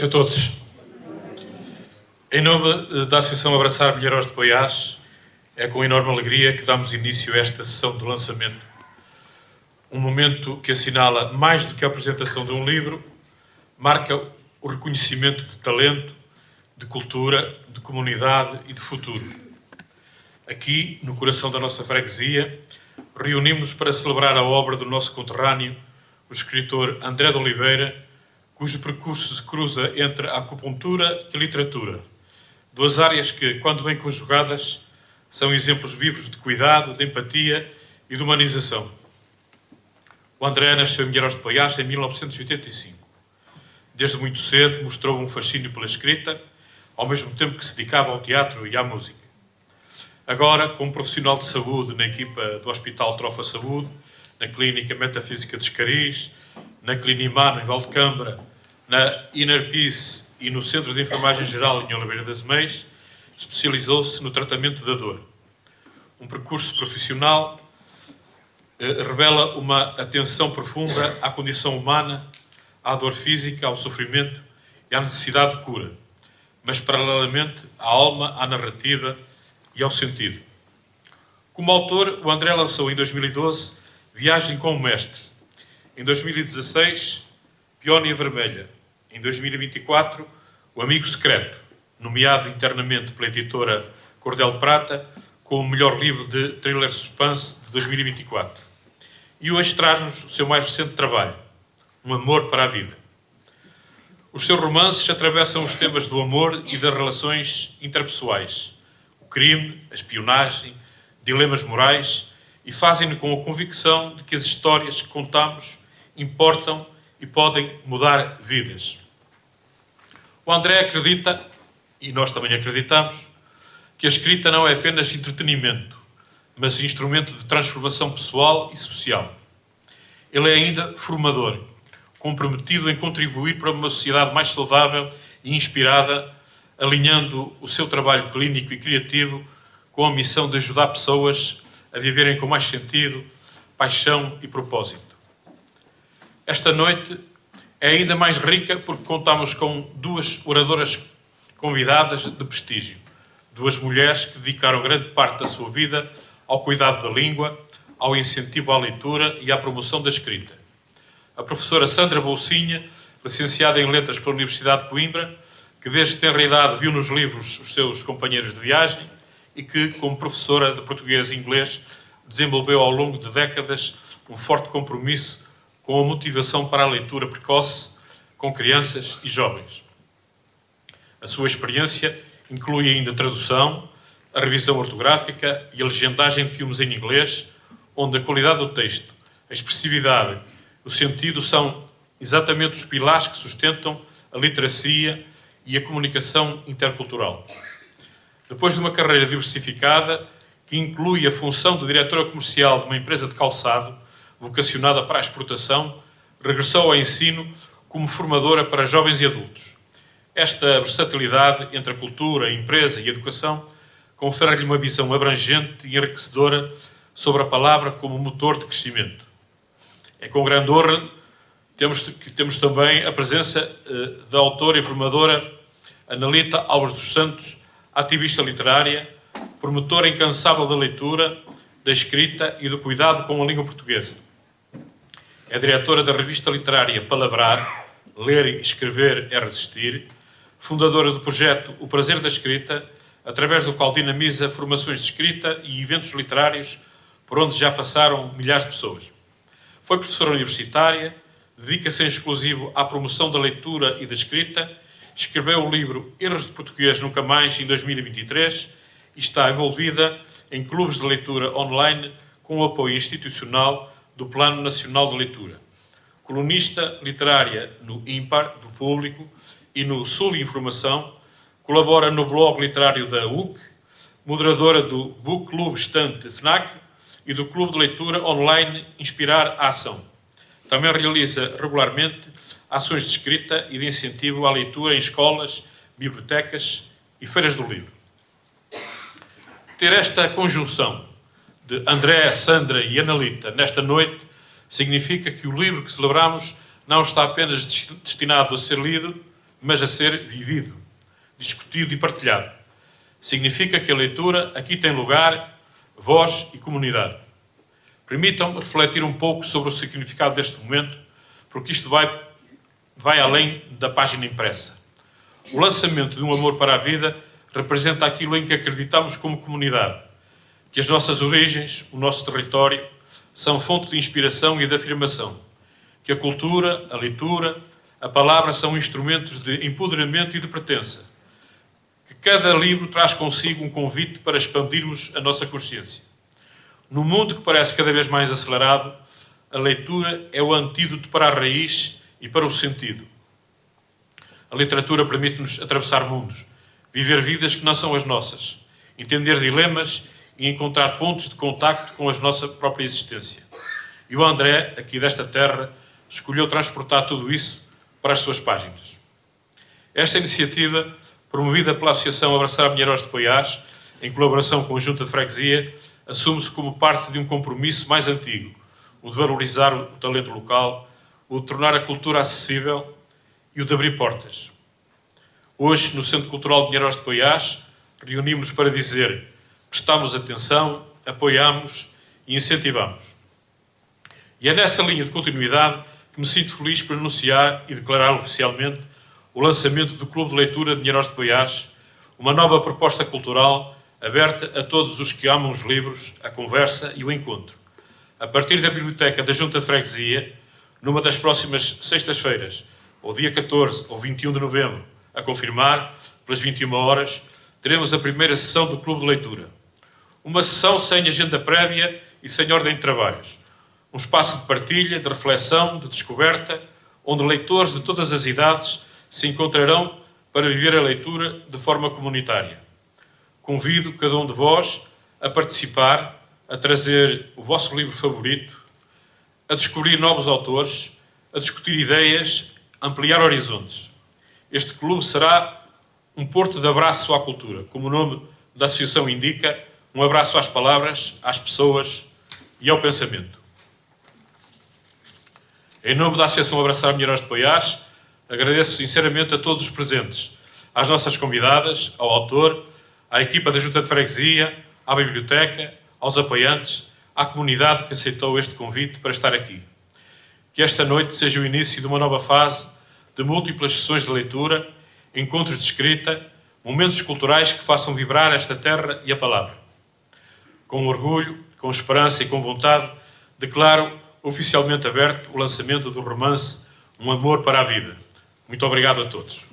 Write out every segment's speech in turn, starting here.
noite a todos. Em nome da Associação Abraçar Milhares de Poiares, é com enorme alegria que damos início a esta sessão de lançamento. Um momento que assinala, mais do que a apresentação de um livro, marca o reconhecimento de talento, de cultura, de comunidade e de futuro. Aqui, no coração da nossa freguesia, reunimos-nos para celebrar a obra do nosso conterrâneo, o escritor André de Oliveira, cujo percurso se cruza entre a acupuntura e a literatura, duas áreas que, quando bem conjugadas, são exemplos vivos de cuidado, de empatia e de humanização. O André nasceu em Milhares de Poiares em 1985. Desde muito cedo mostrou um fascínio pela escrita, ao mesmo tempo que se dedicava ao teatro e à música. Agora, como profissional de saúde na equipa do Hospital Trofa Saúde, na Clínica Metafísica de Escariz, na Clinimano em Valdecâmara, na Inner Peace e no Centro de Enfermagem Geral em Oliveira das Meias, especializou-se no tratamento da dor. Um percurso profissional revela uma atenção profunda à condição humana, à dor física, ao sofrimento e à necessidade de cura, mas paralelamente à alma, à narrativa e ao sentido. Como autor, o André lançou em 2012 Viagem com o Mestre, em 2016 Peónia Vermelha, em 2024 O Amigo Secreto, nomeado internamente pela editora Cordel de Prata como o melhor livro de thriller suspense de 2024. E hoje traz-nos o seu mais recente trabalho, Um Amor para a Vida. Os seus romances atravessam os temas do amor e das relações interpessoais, o crime, a espionagem, dilemas morais, e fazem-no com a convicção de que as histórias que contamos importam e podem mudar vidas. O André acredita, e nós também acreditamos, que a escrita não é apenas entretenimento, mas instrumento de transformação pessoal e social. Ele é ainda formador, comprometido em contribuir para uma sociedade mais saudável e inspirada, alinhando o seu trabalho clínico e criativo com a missão de ajudar pessoas a viverem com mais sentido, paixão e propósito. Esta noite é ainda mais rica porque contamos com duas oradoras convidadas de prestígio, duas mulheres que dedicaram grande parte da sua vida ao cuidado da língua, ao incentivo à leitura e à promoção da escrita. A professora Sandra Bolsinha, licenciada em Letras pela Universidade de Coimbra, que desde tenra idade viu nos livros os seus companheiros de viagem e que, como professora de português e inglês, desenvolveu ao longo de décadas um forte compromisso com a motivação para a leitura precoce com crianças e jovens. A sua experiência inclui ainda tradução, a revisão ortográfica e a legendagem de filmes em inglês, onde a qualidade do texto, a expressividade e o sentido são exatamente os pilares que sustentam a literacia e a comunicação intercultural. Depois de uma carreira diversificada, que inclui a função de diretora comercial de uma empresa de calçado, vocacionada para a exportação, regressou ao ensino como formadora para jovens e adultos. Esta versatilidade entre a cultura, a empresa e a educação confere-lhe uma visão abrangente e enriquecedora sobre a palavra como motor de crescimento. É com grande honra que temos também a presença da autora e formadora Analita Alves dos Santos, ativista literária, promotora incansável da leitura, da escrita e do cuidado com a língua portuguesa. É diretora da revista literária Palavrar, Ler e Escrever é Resistir, fundadora do projeto O Prazer da Escrita, através do qual dinamiza formações de escrita e eventos literários por onde já passaram milhares de pessoas. Foi professora universitária, dedica-se em exclusivo à promoção da leitura e da escrita, escreveu o livro Erros de Português Nunca Mais em 2023 e está envolvida em clubes de leitura online com o apoio institucional do Plano Nacional de Leitura. Colunista literária no Ímpar, do Público, e no Sul Informação, colabora no blog literário da UC, moderadora do Book Club Estante FNAC e do Clube de Leitura online Inspirar a Ação. Também realiza regularmente ações de escrita e de incentivo à leitura em escolas, bibliotecas e feiras do livro. Ter esta conjunção de André, Sandra e Analita nesta noite significa que o livro que celebramos não está apenas destinado a ser lido, mas a ser vivido, discutido e partilhado. Significa que a leitura aqui tem lugar, voz e comunidade. Permitam-me refletir um pouco sobre o significado deste momento, porque isto vai além da página impressa. O lançamento de Um Amor para a Vida representa aquilo em que acreditamos como comunidade, que as nossas origens, o nosso território, são fonte de inspiração e de afirmação, que a cultura, a leitura, a palavra são instrumentos de empoderamento e de pertença, que cada livro traz consigo um convite para expandirmos a nossa consciência. No mundo que parece cada vez mais acelerado, a leitura é o antídoto para a raiz e para o sentido. A literatura permite-nos atravessar mundos, viver vidas que não são as nossas, entender dilemas e encontrar pontos de contacto com a nossa própria existência. E o André, aqui desta terra, escolheu transportar tudo isso para as suas páginas. Esta iniciativa, promovida pela Associação Abraçar Mulheres de Poiás, em colaboração com a Junta de Freguesia, assume-se como parte de um compromisso mais antigo, o de valorizar o talento local, o de tornar a cultura acessível e o de abrir portas. Hoje, no Centro Cultural de Mulheres de Poiás, reunimos-nos para dizer: prestamos atenção, apoiamos e incentivamos. E é nessa linha de continuidade que me sinto feliz por anunciar e declarar oficialmente o lançamento do Clube de Leitura de Mulheres de Poiás, uma nova proposta cultural aberta a todos os que amam os livros, a conversa e o encontro. A partir da Biblioteca da Junta de Freguesia, numa das próximas sextas-feiras, ou dia 14 ou 21 de novembro, a confirmar, pelas 21 horas, teremos a primeira sessão do Clube de Leitura. Uma sessão sem agenda prévia e sem ordem de trabalhos. Um espaço de partilha, de reflexão, de descoberta, onde leitores de todas as idades se encontrarão para viver a leitura de forma comunitária. Convido cada um de vós a participar, a trazer o vosso livro favorito, a descobrir novos autores, a discutir ideias, a ampliar horizontes. Este clube será um porto de abraço à cultura, como o nome da associação indica, um abraço às palavras, às pessoas e ao pensamento. Em nome da Associação Abraçar Mulheres de Poiás, agradeço sinceramente a todos os presentes, às nossas convidadas, ao autor, à equipa da Junta de Freguesia, à Biblioteca, aos apoiantes, à comunidade que aceitou este convite para estar aqui. Que esta noite seja o início de uma nova fase de múltiplas sessões de leitura, encontros de escrita, momentos culturais que façam vibrar esta terra e a palavra. Com orgulho, com esperança e com vontade, declaro oficialmente aberto o lançamento do romance Um Amor para a Vida. Muito obrigado a todos.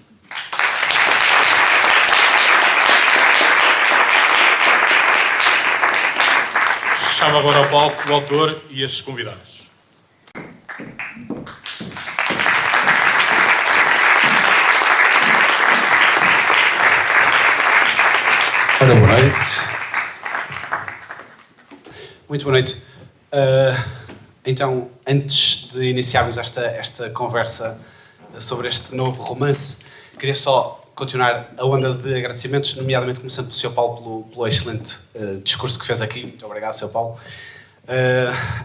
Chamo agora ao palco o autor e as convidadas. Ora, boa noite. Muito boa noite. Então, antes de iniciarmos esta conversa sobre este novo romance, queria só continuar a onda de agradecimentos, nomeadamente começando pelo Sr. Paulo pelo excelente discurso que fez aqui. Muito obrigado, Sr. Paulo.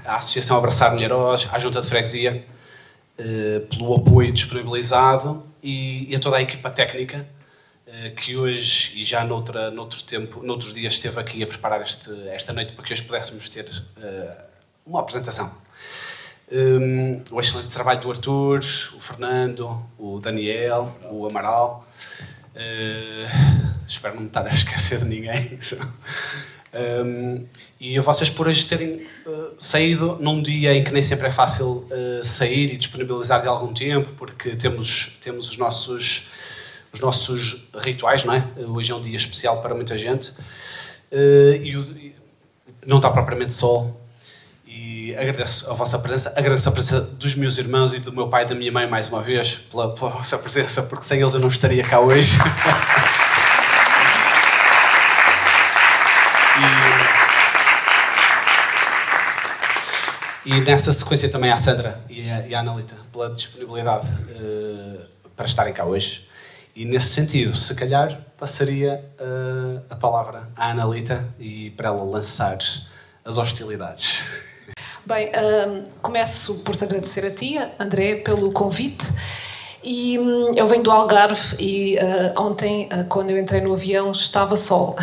À Associação Abraçar Mulheres, à Junta de Freguesia, pelo apoio disponibilizado e a toda a equipa técnica que hoje e já noutros dias esteve aqui a preparar esta noite para que hoje pudéssemos ter uma apresentação. O excelente trabalho do Arthur, o Fernando, o Daniel, o Amaral. Espero não me estar a esquecer de ninguém. E a vocês por hoje terem saído num dia em que nem sempre é fácil sair e disponibilizar de algum tempo, porque temos os nossos rituais, não é? Hoje é um dia especial para muita gente e não está propriamente sol. E agradeço a vossa presença, agradeço a presença dos meus irmãos e do meu pai e da minha mãe mais uma vez pela vossa presença, porque sem eles eu não estaria cá hoje. E nessa sequência também à Sandra e à Analita pela disponibilidade para estarem cá hoje. E nesse sentido, se calhar, passaria a palavra à Analita e para ela lançar as hostilidades. Bem, começo por te agradecer a ti, André, pelo convite E eu venho do Algarve e ontem, quando eu entrei no avião, estava sol.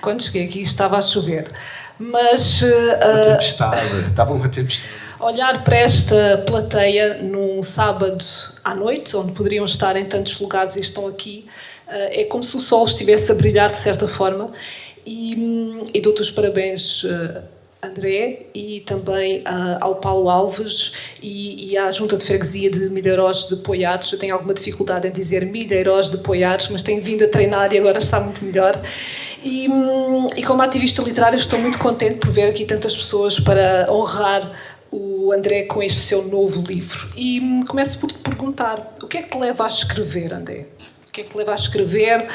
Quando cheguei aqui estava a chover. Mas Uma tempestade, estava uma tempestade. olhar para esta plateia num sábado à noite, onde poderiam estar em tantos lugares e estão aqui, é como se o sol estivesse a brilhar de certa forma. E dou-te os parabéns, André, e também ao Paulo Alves e à Junta de Freguesia de Milhairós de Poiares. Eu tenho alguma dificuldade em dizer Milhairós de Poiares, mas tenho vindo a treinar e agora está muito melhor. E como ativista literária estou muito contente por ver aqui tantas pessoas para honrar o André com este seu novo livro. E começo por te perguntar, o que é que te leva a escrever, André? O que é que te leva a escrever?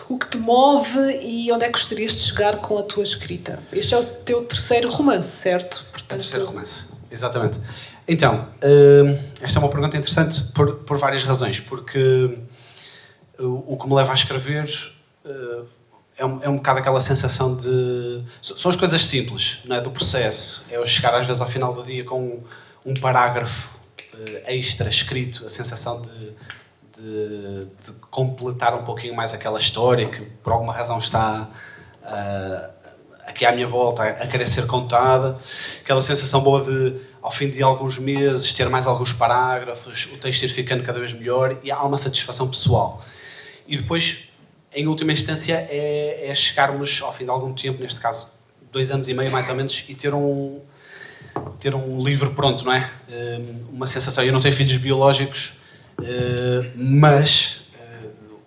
O que te move e onde é que gostarias de chegar com a tua escrita? Este é o teu terceiro romance, certo? Portanto, terceiro romance, exatamente. Então, esta é uma pergunta interessante por várias razões, porque o que me leva a escrever é um bocado aquela sensação de... São as coisas simples, não é, do processo. É eu chegar às vezes ao final do dia com um parágrafo extra escrito, a sensação de completar um pouquinho mais aquela história que por alguma razão está aqui à minha volta a querer ser contada, aquela sensação boa de ao fim de alguns meses ter mais alguns parágrafos, o texto ir ficando cada vez melhor e há uma satisfação pessoal. E depois, em última instância, é chegarmos ao fim de algum tempo, neste caso 2 anos e meio mais ou menos, e ter um livro pronto, não é? Uma sensação. Eu não tenho filhos biológicos, mas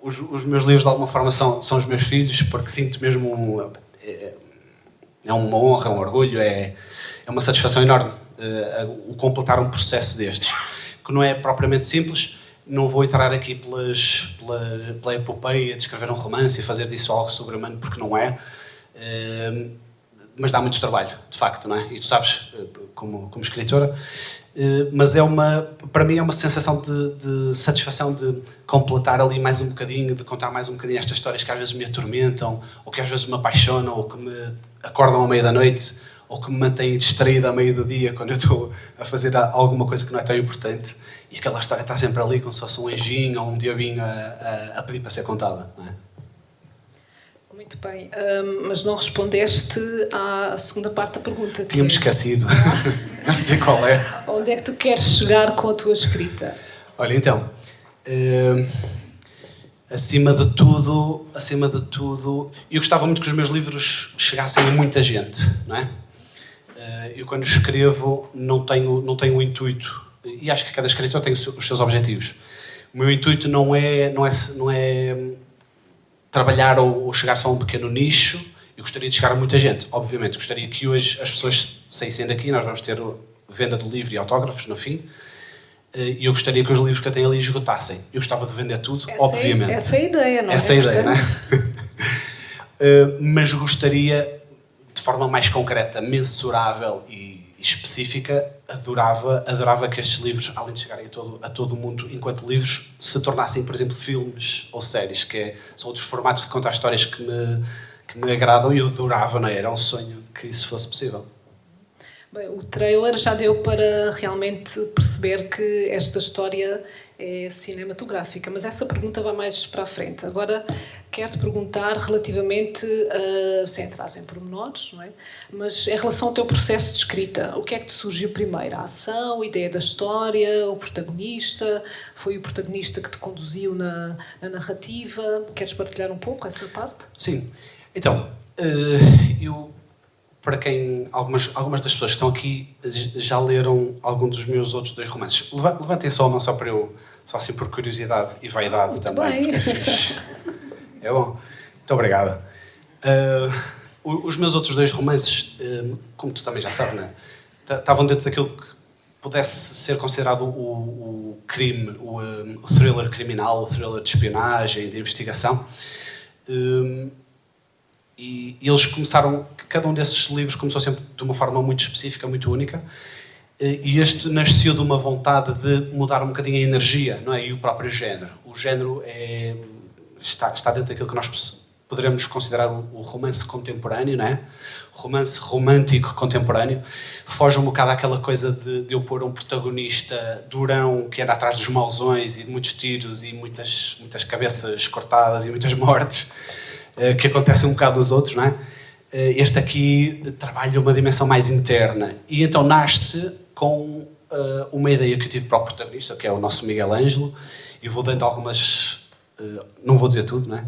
os meus livros de alguma forma são os meus filhos, porque sinto mesmo é uma honra, um orgulho, é uma satisfação enorme o completar um processo destes, que não é propriamente simples. Não vou entrar aqui pela epopeia de escrever um romance e fazer disso algo sobre-humano, porque não é, mas dá muito trabalho, de facto, não é? E tu sabes, como escritora. Mas para mim é uma sensação de satisfação de completar ali mais um bocadinho, de contar mais um bocadinho estas histórias que às vezes me atormentam, ou que às vezes me apaixonam, ou que me acordam à meia da noite, ou que me mantêm distraído à meia do dia quando eu estou a fazer alguma coisa que não é tão importante, e aquela história está sempre ali como se fosse um anjinho ou um diabinho a pedir para ser contada, não é? Muito bem, mas não respondeste à segunda parte da pergunta. Tinha-me esquecido, não sei qual é. Onde é que tu queres chegar com a tua escrita? Olha, então, acima de tudo, eu gostava muito que os meus livros chegassem a muita gente, não é? Eu quando escrevo não tenho o intuito, e acho que cada escritor tem os seus objetivos. O meu intuito não é trabalhar ou chegar só a um pequeno nicho. Eu gostaria de chegar a muita gente, obviamente. Gostaria que hoje as pessoas saíssem daqui, nós vamos ter venda de livro e autógrafos no fim, e eu gostaria que os livros que eu tenho ali esgotassem. Eu gostava de vender tudo, obviamente. Essa é a ideia, não é? Essa é a ideia, não é? Mas gostaria, de forma mais concreta, mensurável e específica, adorava que estes livros, além de chegarem a todo o mundo enquanto livros, se tornassem, por exemplo, filmes ou séries, são outros formatos de contar histórias que me agradam, e eu adorava, não é? Era um sonho que isso fosse possível. Bem, o trailer já deu para realmente perceber que esta história é cinematográfica, mas essa pergunta vai mais para a frente. Agora quero-te perguntar relativamente, sem entrar em pormenores, não é? Mas em relação ao teu processo de escrita, o que é que te surgiu primeiro? A ação, a ideia da história, o protagonista? Foi o protagonista que te conduziu na narrativa? Queres partilhar um pouco essa parte? Sim. Então, eu... Para quem, algumas das pessoas que estão aqui já leram algum dos meus outros 2 romances. Levantem só a mão, só assim por curiosidade e vaidade muito também, bem. porque é fixe. É bom. Muito obrigado. Os meus outros 2 romances, como tu também já sabes, não é? Estavam dentro daquilo que pudesse ser considerado o crime, o thriller criminal, o thriller de espionagem, de investigação. E eles começaram, cada um desses livros começou sempre de uma forma muito específica, muito única, e este nasceu de uma vontade de mudar um bocadinho a energia, não é? E o próprio género. O género está dentro daquilo que nós poderemos considerar o romance contemporâneo, não é? romance romântico contemporâneo. Foge um bocado àquela coisa de eu pôr um protagonista durão que anda atrás dos mauzões e de muitos tiros e muitas cabeças cortadas e muitas mortes, que acontecem um bocado nos outros, não é? Este aqui trabalha uma dimensão mais interna e então nasce com uma ideia que eu tive para o protagonista, que é o nosso Miguel Ângelo, e vou dando algumas... não vou dizer tudo, não é?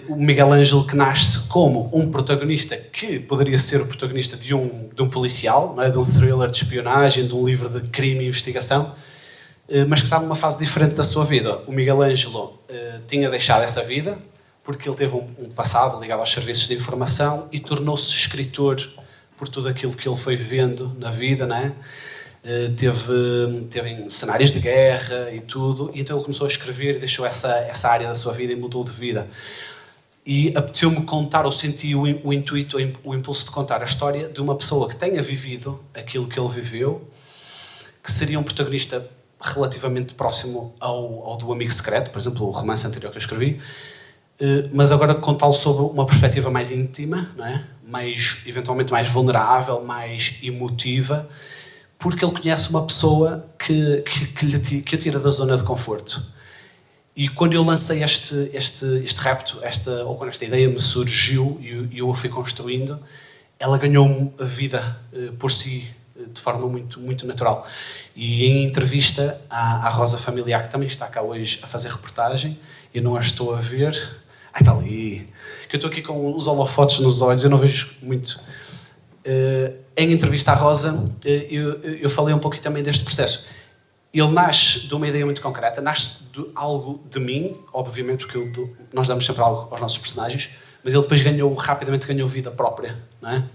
O Miguel Ângelo que nasce como um protagonista que poderia ser o protagonista de um policial, não é? De um thriller de espionagem, de um livro de crime e investigação, mas que está numa fase diferente da sua vida. O Miguel Ângelo tinha deixado essa vida porque ele teve um passado ligado aos serviços de informação e tornou-se escritor por tudo aquilo que ele foi vendo na vida, não é? Teve em cenários de guerra e tudo, e então ele começou a escrever e deixou essa área da sua vida e mudou de vida. E apeteceu-me contar, ou senti o intuito, o impulso de contar a história de uma pessoa que tenha vivido aquilo que ele viveu, que seria um protagonista relativamente próximo ao do Amigo Secreto, por exemplo, o romance anterior que eu escrevi, mas agora contá-lo sob uma perspectiva mais íntima, não é? Eventualmente mais vulnerável, mais emotiva, porque ele conhece uma pessoa que o tira da zona de conforto. E quando eu lancei este repto, ou quando esta ideia me surgiu e eu a fui construindo, ela ganhou a vida por si, de forma muito, muito natural. E em entrevista à Rosa Familiar, que também está cá hoje a fazer reportagem, eu não a estou a ver... Ai, está ali! Que eu estou aqui com os holofotes nos olhos, eu não vejo muito... em entrevista à Rosa, eu falei um pouquinho também deste processo. Ele nasce de uma ideia muito concreta, nasce de algo de mim, obviamente, porque nós damos sempre algo aos nossos personagens, mas ele depois rapidamente ganhou vida própria, não é?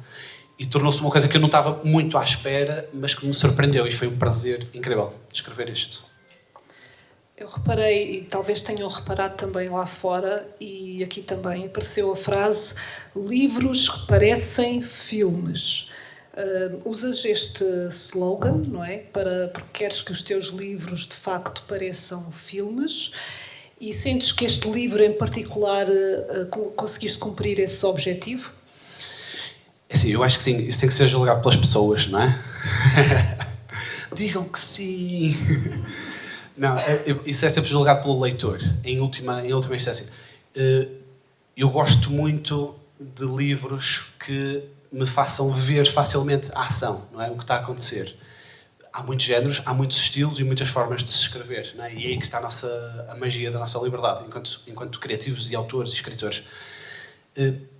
E tornou-se uma coisa que eu não estava muito à espera, mas que me surpreendeu, e foi um prazer incrível escrever isto. Eu reparei, e talvez tenham reparado também lá fora, e aqui também apareceu a frase: livros que parecem filmes. Usas este slogan, não é? Porque queres que os teus livros de facto pareçam filmes, e sentes que este livro em particular conseguiste cumprir esse objetivo? Assim, eu acho que sim, isso tem que ser julgado pelas pessoas, não é? Digam que sim! Não, isso é sempre julgado pelo leitor, em última instância. Eu gosto muito de livros que me façam ver facilmente a ação, não é? O que está a acontecer. Há muitos géneros, há muitos estilos e muitas formas de se escrever, não é? E é aí que está a magia da nossa liberdade, enquanto criativos e autores e escritores.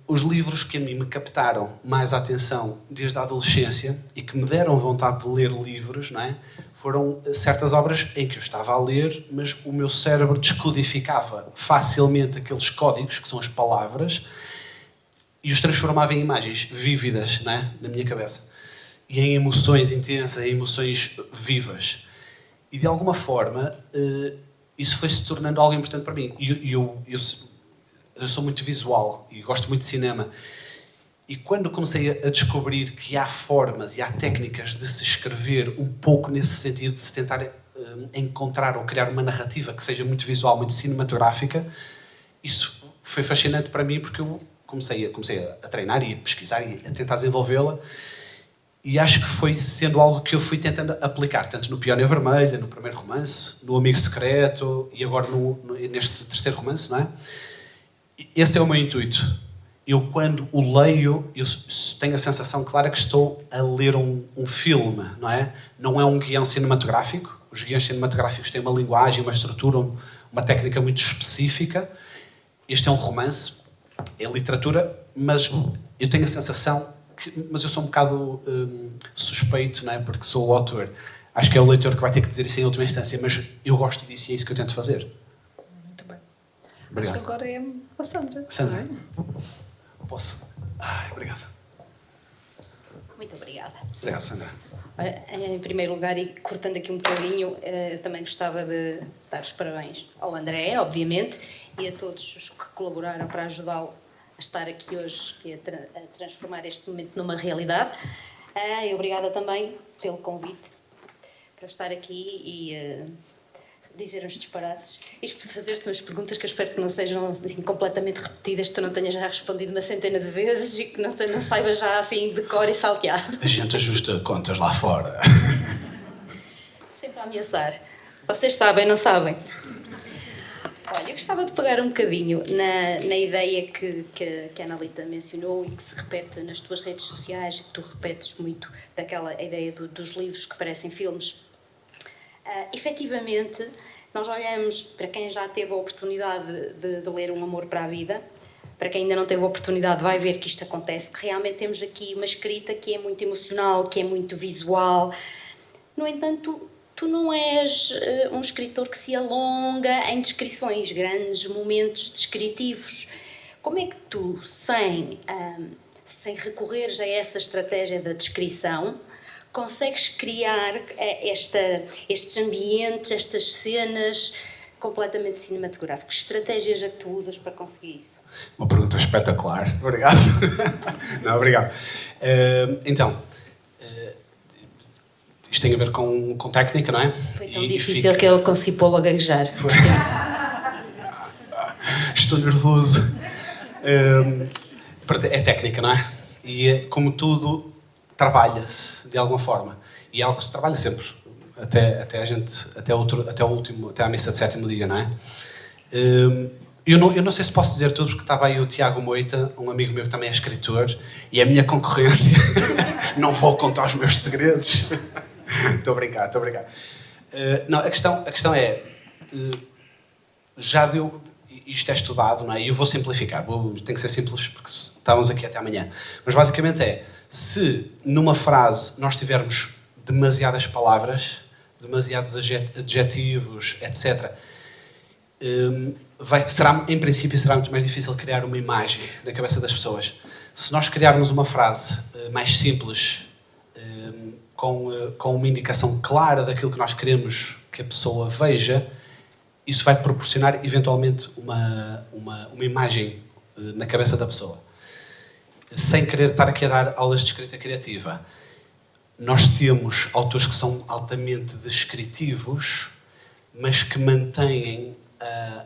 Os livros que a mim me captaram mais a atenção desde a adolescência e que me deram vontade de ler livros, não é? Foram certas obras em que eu estava a ler, mas o meu cérebro descodificava facilmente aqueles códigos, que são as palavras, e os transformava em imagens vívidas, não é? Na minha cabeça. E em emoções intensas, em emoções vivas. E de alguma forma, isso foi se tornando algo importante para mim. Eu sou muito visual e gosto muito de cinema. E quando comecei a descobrir que há formas e há técnicas de se escrever um pouco nesse sentido, de se tentar encontrar ou criar uma narrativa que seja muito visual, muito cinematográfica, isso foi fascinante para mim, porque eu comecei a treinar e a pesquisar e a tentar desenvolvê-la, e acho que foi sendo algo que eu fui tentando aplicar, tanto no Peónia Vermelha, no primeiro romance, no Amigo Secreto e agora neste terceiro romance, não é? Esse é o meu intuito. Eu, quando o leio, eu tenho a sensação clara que estou a ler um filme, não é? Não é um guião cinematográfico. Os guiões cinematográficos têm uma linguagem, uma estrutura, uma técnica muito específica. Este é um romance, é literatura, mas eu tenho a sensação mas eu sou um bocado suspeito, não é? Porque sou o autor. Acho que é o leitor que vai ter que dizer isso em última instância, mas eu gosto disso e é isso que eu tento fazer. Muito bem. Obrigado. Acho que agora é a Sandra. Sandra, não é? posso? Obrigado. Muito obrigada. Obrigado, Sandra. Olha, em primeiro lugar, e cortando aqui um bocadinho, eu também gostava de dar os parabéns ao André, obviamente, e a todos os que colaboraram para ajudá-lo a estar aqui hoje e a transformar este momento numa realidade. E obrigada também pelo convite para estar aqui e dizer uns disparates e fazer-te umas perguntas que eu espero que não sejam assim, completamente repetidas, que tu não tenhas já respondido uma centena de vezes e que não saibas já assim de cor e salteado. A gente ajusta contas lá fora. Sempre a ameaçar. Vocês sabem, não sabem? Olha, eu gostava de pegar um bocadinho na ideia que a Analita mencionou e que se repete nas tuas redes sociais, que tu repetes muito, daquela ideia dos livros que parecem filmes. Efetivamente, nós olhamos para quem já teve a oportunidade de ler Um Amor para a Vida, para quem ainda não teve a oportunidade vai ver que isto acontece, que realmente temos aqui uma escrita que é muito emocional, que é muito visual. No entanto, tu não és um escritor que se alonga em descrições, grandes momentos descritivos. Como é que tu, sem recorreres a essa estratégia da descrição, consegues criar estes ambientes, estas cenas completamente cinematográficas? Que estratégias é que tu usas para conseguir isso? Uma pergunta espetacular. Obrigado. Não, obrigado. Isto tem a ver com técnica, não é? Foi tão difícil que ele conseguiu pô-lo a gaguejar. Foi. Estou nervoso. É técnica, não é? E como tudo, trabalha-se de alguma forma. E é algo que se trabalha sempre. Até a missa de sétimo dia, não é? Eu não sei se posso dizer tudo, porque estava aí o Tiago Moita, um amigo meu que também é escritor, e a minha concorrência. Não vou contar os meus segredos. Estou a brincar. Não, a questão é, já deu, isto é estudado, não é? E eu vou simplificar, tem que ser simples porque estávamos aqui até amanhã. Mas basicamente se numa frase nós tivermos demasiadas palavras, demasiados adjetivos, etc., em princípio será muito mais difícil criar uma imagem na cabeça das pessoas. Se nós criarmos uma frase mais simples, com uma indicação clara daquilo que nós queremos que a pessoa veja, isso vai proporcionar eventualmente uma imagem na cabeça da pessoa. Sem querer estar aqui a dar aulas de escrita criativa, nós temos autores que são altamente descritivos, mas que mantêm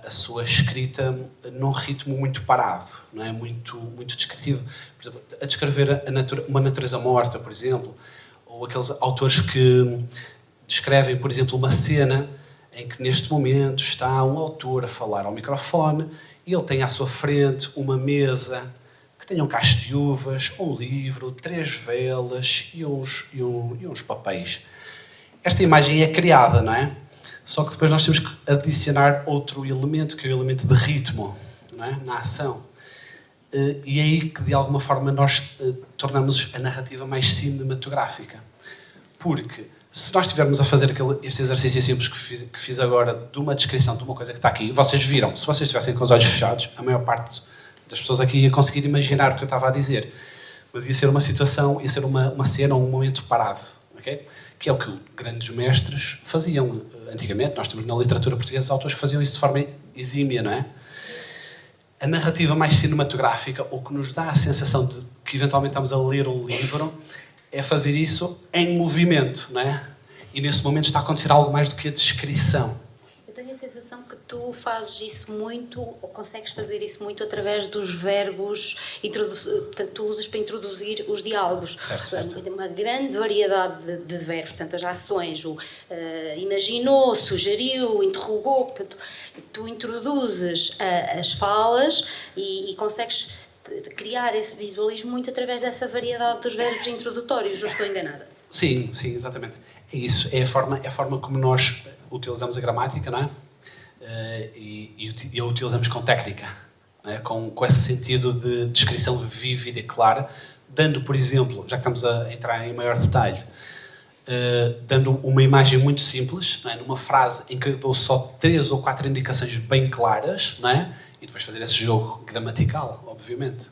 a sua escrita num ritmo muito parado, não é? Muito descritivo. Por exemplo, a descrever uma natureza morta, por exemplo, ou aqueles autores que descrevem, por exemplo, uma cena em que neste momento está um autor a falar ao microfone e ele tem à sua frente uma mesa que tem um cacho de uvas, um livro, 3 velas e uns papéis. Esta imagem é criada, não é? Só que depois nós temos que adicionar outro elemento, que é o elemento de ritmo, não é? Na ação. E é aí que, de alguma forma, nós tornamos a narrativa mais cinematográfica. Porque, se nós estivermos a fazer este exercício simples que fiz agora, de uma descrição de uma coisa que está aqui, vocês viram, se vocês estivessem com os olhos fechados, a maior parte das pessoas aqui ia conseguir imaginar o que eu estava a dizer. Mas ia ser uma situação, ia ser uma cena ou um momento parado. Okay? Que é o que grandes mestres faziam antigamente. Nós temos na literatura portuguesa autores que faziam isso de forma exímia, não é? A narrativa mais cinematográfica, ou que nos dá a sensação de que eventualmente estamos a ler um livro, é fazer isso em movimento, não é? E nesse momento está a acontecer algo mais do que a descrição. Eu tenho a sensação que tu fazes isso muito, ou consegues fazer isso muito através dos verbos, portanto, tu usas para introduzir os diálogos. Certo. Uma grande variedade de verbos, portanto, as ações, imaginou, sugeriu, interrogou, portanto, tu introduzes as falas e consegues criar esse visualismo muito através dessa variedade dos verbos introdutórios, não estou enganada? Sim, exatamente. É isso, é a forma como nós utilizamos a gramática, não é? E a utilizamos com técnica, não é? Com esse sentido de descrição vívida e clara, dando, por exemplo, já que estamos a entrar em maior detalhe, dando uma imagem muito simples, não é? Numa frase em que eu dou só 3 ou 4 indicações bem claras, não é? E depois fazer esse jogo gramatical, obviamente.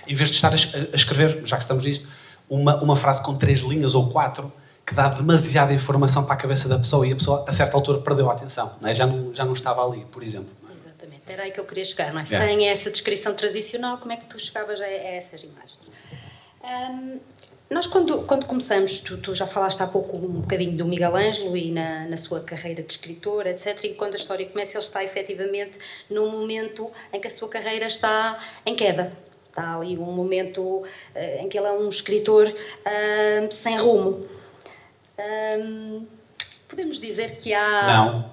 Em vez de estar a escrever, já que estamos nisto, uma frase com 3 linhas ou 4 que dá demasiada informação para a cabeça da pessoa e a pessoa, a certa altura, perdeu a atenção, não é? Já não estava ali, por exemplo. Exatamente, era aí que eu queria chegar, não é? Sem essa descrição tradicional, como é que tu chegavas a essas imagens? Nós, quando começamos, tu já falaste há pouco um bocadinho do Miguel Ângelo e na sua carreira de escritor, etc. E quando a história começa, ele está efetivamente num momento em que a sua carreira está em queda. Está ali um momento em que ele é um escritor sem rumo. Podemos dizer que há... Não.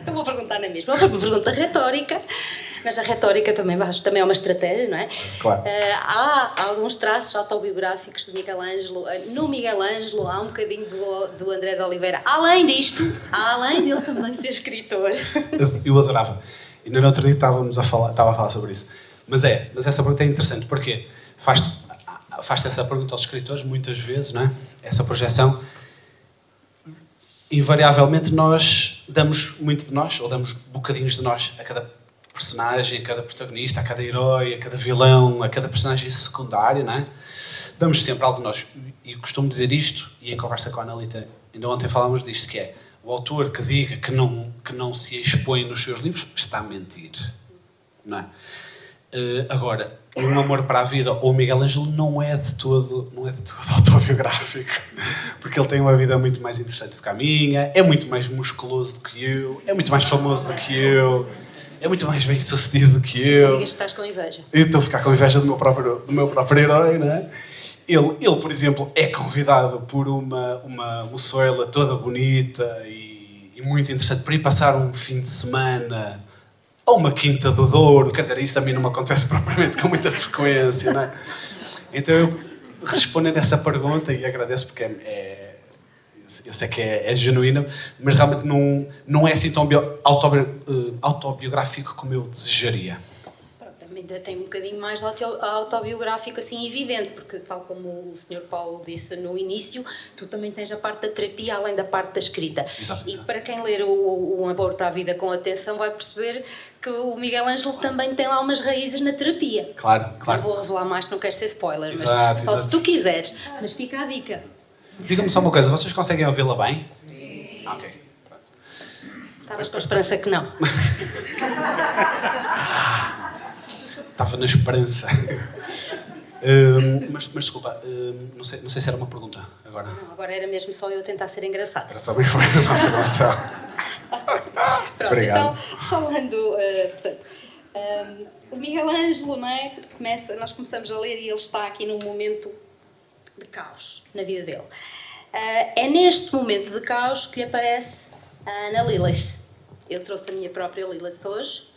Eu vou perguntar na mesma. É uma pergunta retórica, mas a retórica também é uma estratégia, não é? Claro. Há alguns traços autobiográficos de Miguel Ângelo. No Miguel Ângelo há um bocadinho do André de Oliveira. Além disto, além dele também ser escritor. Eu adorava. E no outro dia estava a falar sobre isso. Mas essa pergunta é interessante. Porquê? Faz-se essa pergunta aos escritores, muitas vezes, não é? Essa projeção. Invariavelmente nós damos muito de nós, ou damos bocadinhos de nós a cada personagem, a cada protagonista, a cada herói, a cada vilão, a cada personagem secundário, não é? Damos sempre algo de nós. E costumo dizer isto, e em conversa com a Analita, ainda ontem falámos disto, que é o autor que diga que não se expõe nos seus livros está a mentir, não é? Agora, Um Amor para a Vida ou Miguel Ângelo não é de todo autobiográfico, porque ele tem uma vida muito mais interessante do que a minha, é muito mais musculoso do que eu, é muito mais famoso do que eu, é muito mais bem sucedido do que eu. Digas que estás com inveja. Eu estou a ficar com inveja do meu próprio herói, não é? Ele, por exemplo, é convidado por uma moçoela toda bonita e muito interessante para ir passar um fim de semana a uma Quinta do Douro. Quer dizer, isso a mim não me acontece propriamente com muita frequência, não é? Então eu respondendo essa pergunta, e agradeço porque eu sei que é genuína, mas realmente não é assim tão autobiográfico como eu desejaria. Ainda tem um bocadinho mais autobiográfico, assim, evidente, porque, tal como o Sr. Paulo disse no início, tu também tens a parte da terapia, além da parte da escrita. Exato. E para quem ler o Amor para a Vida com atenção, vai perceber que o Miguel Ângelo também tem lá umas raízes na terapia. Claro. Não vou revelar mais, que não quero ser spoiler, mas Exato. se tu quiseres. Mas fica a dica. Diga-me só uma coisa, vocês conseguem ouvi-la bem? Sim. Ok. Estavas com a esperança que não. Estava na esperança. Mas desculpa, não sei se era uma pergunta agora. Não, agora era mesmo só eu tentar ser engraçada. Era só mesmo uma afirmação. Pronto, Obrigado. então, falando, portanto, o Miguel Ângelo, não é? Nós começamos a ler e ele está aqui num momento de caos na vida dele. É neste momento de caos que lhe aparece a Ana Lilith. Eu trouxe a minha própria Lilith hoje.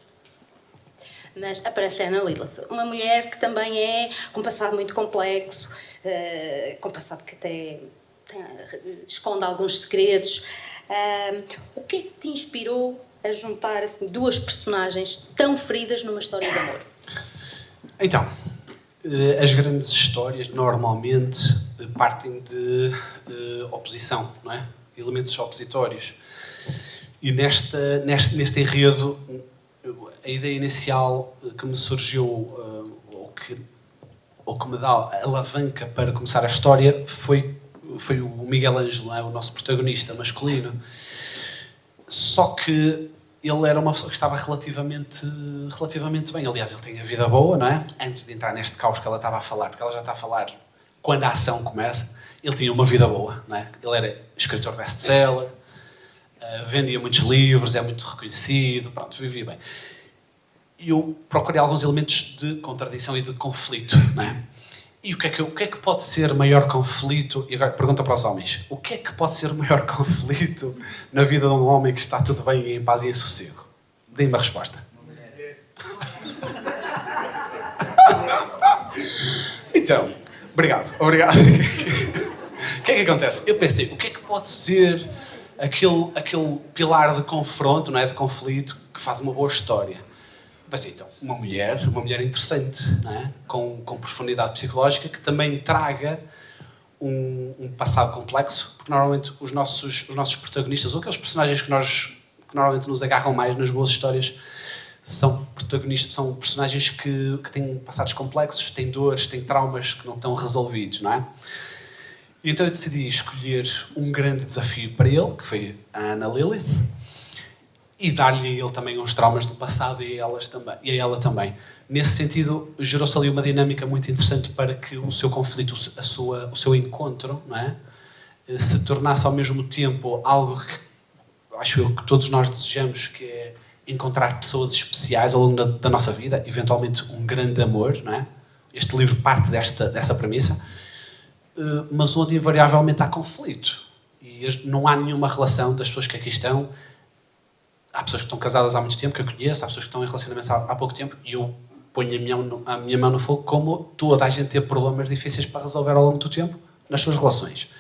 Mas aparece a Ana Lilith, uma mulher que também é com um passado muito complexo, com um passado que até esconde alguns segredos. O que é que te inspirou a juntar assim, duas personagens tão feridas numa história de amor? Então, as grandes histórias normalmente partem de oposição, não é? Elementos opositórios. E neste enredo, a ideia inicial que me surgiu, ou que me dá a alavanca para começar a história, foi o Miguel Ângelo, o nosso protagonista masculino. Só que ele era uma pessoa que estava relativamente bem. Aliás, ele tem a vida boa, não é? Antes de entrar neste caos que ela estava a falar, porque ela já está a falar quando a ação começa, ele tinha uma vida boa, não é? Ele era escritor best-seller, vendia muitos livros, é muito reconhecido, pronto, vivia bem. E eu procurei alguns elementos de contradição e de conflito, não é? E o que é que pode ser maior conflito? E agora pergunta para os homens. O que é que pode ser o maior conflito na vida de um homem que está tudo bem e em paz e em sossego? Deem-me a resposta. Então, obrigado. O que é que acontece? Eu pensei, o que é que pode ser aquele pilar de confronto, não é? De conflito, que faz uma boa história? Pensei, então, uma mulher interessante, não é? Com profundidade psicológica, que também traga um passado complexo, porque normalmente os nossos protagonistas, ou aqueles personagens que normalmente nos agarram mais nas boas histórias, são personagens que têm passados complexos, têm dores, têm traumas que não estão resolvidos, não é? E então eu decidi escolher um grande desafio para ele, que foi a Ana Lilith, e dar-lhe a ele também uns traumas do passado e a ela também. Nesse sentido, gerou-se ali uma dinâmica muito interessante para que o seu conflito, o seu encontro, não é? Se tornasse ao mesmo tempo algo que acho eu que todos nós desejamos, que é encontrar pessoas especiais ao longo da nossa vida, eventualmente um grande amor, não é? Este livro parte dessa premissa, mas onde invariavelmente há conflito. E não há nenhuma relação das pessoas que aqui estão. Há pessoas que estão casadas há muito tempo, que eu conheço, há pessoas que estão em relacionamentos há pouco tempo, e eu ponho a minha mão no fogo, como toda a gente teve problemas difíceis para resolver ao longo do tempo nas suas relações.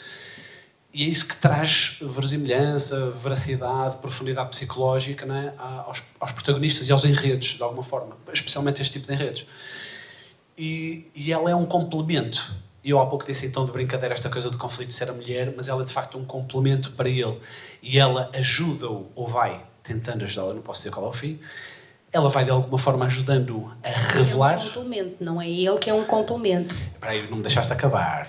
E é isso que traz verosimilhança, veracidade, profundidade psicológica, não é? aos protagonistas e aos enredos, de alguma forma, especialmente este tipo de enredos. E ela é um complemento. Eu há pouco disse então de brincadeira esta coisa do conflito de ser a mulher, mas ela é de facto um complemento para ele. E ela ajuda-o, ou vai tentando ajudá-lo, não posso dizer qual é o fim, ela vai de alguma forma ajudando-o a revelar. É um complemento, não é ele que é um complemento. Espera aí, não me deixaste acabar.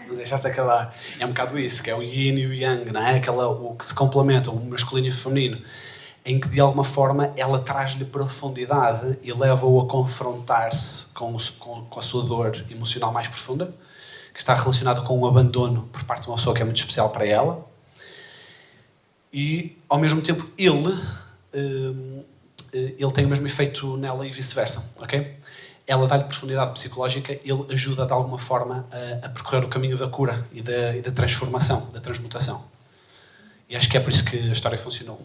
Não deixaste acabar. É um bocado isso, que é o yin e o yang, não é? O que se complementa, o masculino e o feminino, em que de alguma forma ela traz-lhe profundidade e leva-o a confrontar-se com a sua dor emocional mais profunda, que está relacionada com o abandono por parte de uma pessoa que é muito especial para ela. E, ao mesmo tempo, ele tem o mesmo efeito nela e vice-versa, ok? Ela dá-lhe profundidade psicológica, ele ajuda de alguma forma a percorrer o caminho da cura e da transformação, da transmutação. E acho que é por isso que a história funcionou.